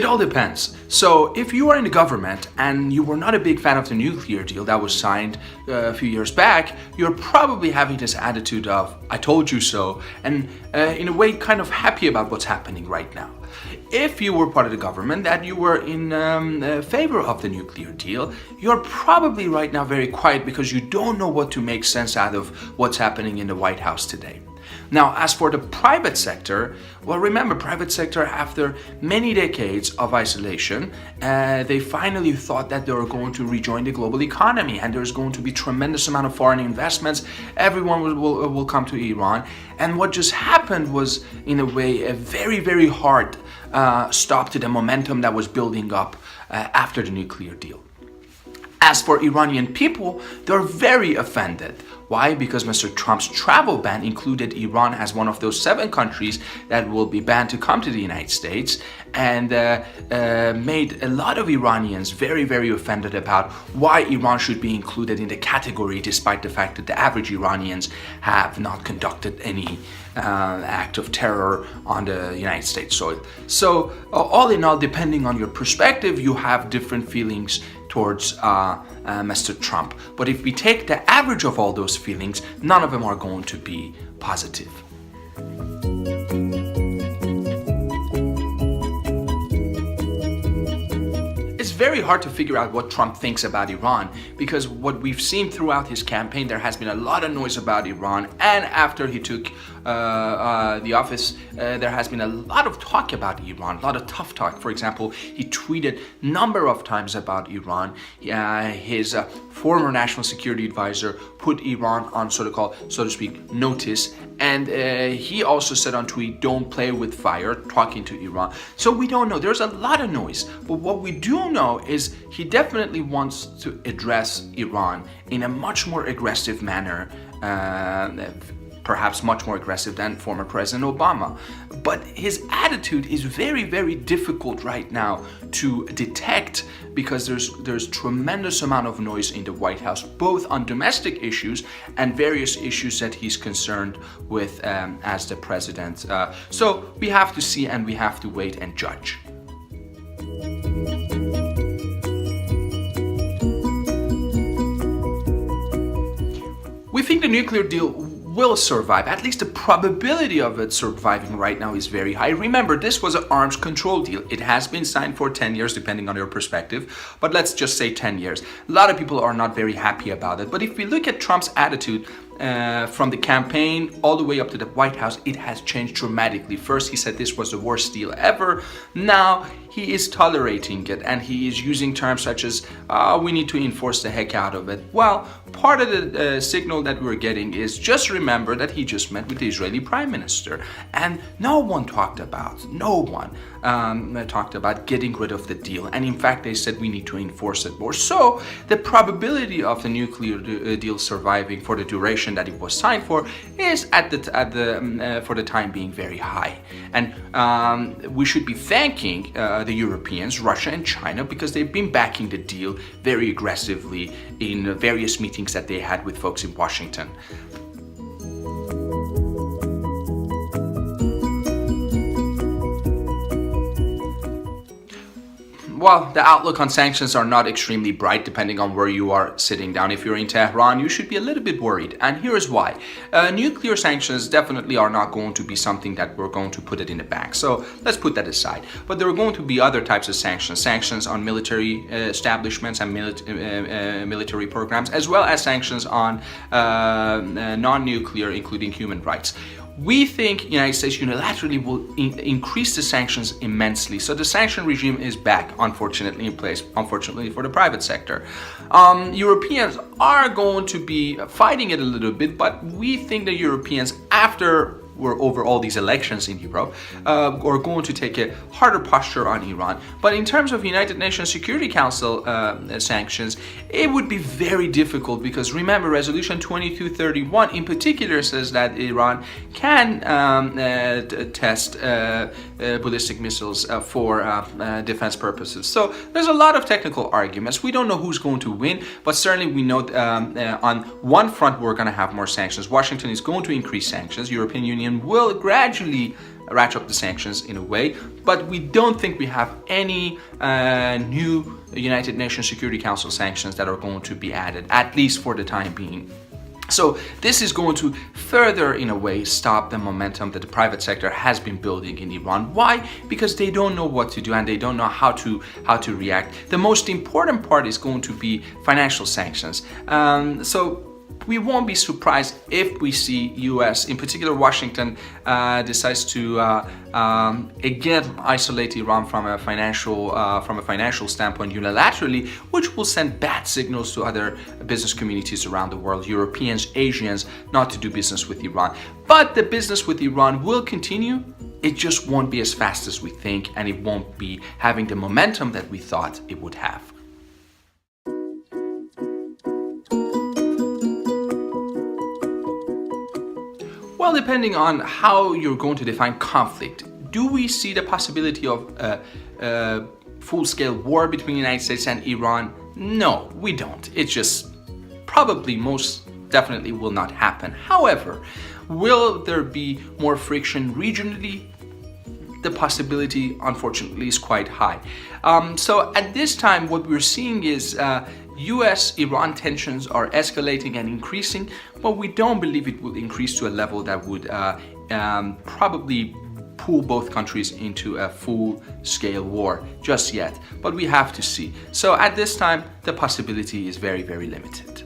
all depends. So if you are in the government and you were not a big fan of the nuclear deal that was signed a few years back, you're probably having this attitude of, I told you so, and in a way kind of happy about what's happening right now. If you were part of the government that you were in favor of the nuclear deal, you're probably right now very quiet because you don't know what to make sense out of what's happening in the White House today. Now, as for the private sector, well, remember, private sector, after many decades of isolation, they finally thought that they were going to rejoin the global economy and there's going to be tremendous amount of foreign investments. Everyone will come to Iran. And what just happened was, in a way, a very, very hard stop to the momentum that was building up after the nuclear deal. As for Iranian people, they're very offended. Why? Because Mr. Trump's travel ban included Iran as one of those 7 countries that will be banned to come to the United States, and made a lot of Iranians very, very offended about why Iran should be included in the category, despite the fact that the average Iranians have not conducted any act of terror on the United States soil. So all in all, depending on your perspective, you have different feelings towards Mr. Trump. But if we take the average of all those feelings, none of them are going to be positive. It's very hard to figure out what Trump thinks about Iran, because what we've seen throughout his campaign, there has been a lot of noise about Iran, and after he took the office, there has been a lot of talk about Iran, a lot of tough talk. For example, he tweeted a number of times about Iran. His former national security advisor put Iran on so to speak, notice, and he also said on tweet, "Don't play with fire," talking to Iran. So we don't know. There's a lot of noise, but what we do know is he definitely wants to address Iran in a much more aggressive manner, perhaps much more aggressive than former President Obama. But his attitude is very, very difficult right now to detect, because there's tremendous amount of noise in the White House, both on domestic issues and various issues that he's concerned with as the president. So we have to see, and we have to wait and judge. We think the nuclear deal will survive. At least the probability of it surviving right now is very high. Remember, this was an arms control deal. It has been signed for 10 years, depending on your perspective, but let's just say 10 years. A lot of people are not very happy about it. But if we look at Trump's attitude from the campaign all the way up to the White House, it has changed dramatically. First, he said this was the worst deal ever. Now, he is tolerating it, and he is using terms such as, we need to enforce the heck out of it. Well, part of the signal that we're getting is, just remember that he just met with the Israeli Prime Minister, and no one talked about getting rid of the deal. And in fact, they said we need to enforce it more. So the probability of the nuclear deal surviving for the duration that it was signed for is for the time being very high. And we should be thanking the Europeans, Russia and China, because they've been backing the deal very aggressively in various meetings that they had with folks in Washington. Well, the outlook on sanctions are not extremely bright, depending on where you are sitting down. If you're in Tehran, you should be a little bit worried, and here's why. Nuclear sanctions definitely are not going to be something that we're going to put it in the bank, so let's put that aside. But there are going to be other types of sanctions on military establishments and military programs, as well as sanctions on non-nuclear, including human rights. We think the United States unilaterally will increase the sanctions immensely. So the sanction regime is back, unfortunately, in place, unfortunately for the private sector. Europeans are going to be fighting it a little bit, but we think the Europeans, after we're over all these elections in Europe, are going to take a harder posture on Iran. But in terms of United Nations Security Council sanctions, it would be very difficult, because remember, Resolution 2231 in particular says that Iran can test ballistic missiles for defense purposes. So there's a lot of technical arguments. We don't know who's going to win, but certainly we know on one front we're going to have more sanctions. Washington is going to increase sanctions. European Union will gradually ratchet up the sanctions in a way, but we don't think we have any new United Nations Security Council sanctions that are going to be added, at least for the time being. So this is going to further, in a way, stop the momentum that the private sector has been building in Iran. Why? Because they don't know what to do and they don't know how to react. The most important part is going to be financial sanctions. So we won't be surprised if we see U.S., in particular Washington, decides to again isolate Iran from a financial standpoint unilaterally, which will send bad signals to other business communities around the world, Europeans, Asians, not to do business with Iran. But the business with Iran will continue. It just won't be as fast as we think, and it won't be having the momentum that we thought it would have. Well, depending on how you're going to define conflict, do we see the possibility of a full-scale war between the United States and Iran? No, we don't. It just probably most definitely will not happen. However, will there be more friction regionally? The possibility, unfortunately, is quite high. So at this time, what we're seeing is US-Iran tensions are escalating and increasing, but we don't believe it will increase to a level that would probably pull both countries into a full-scale war just yet. But we have to see. So at this time, the possibility is very, very limited.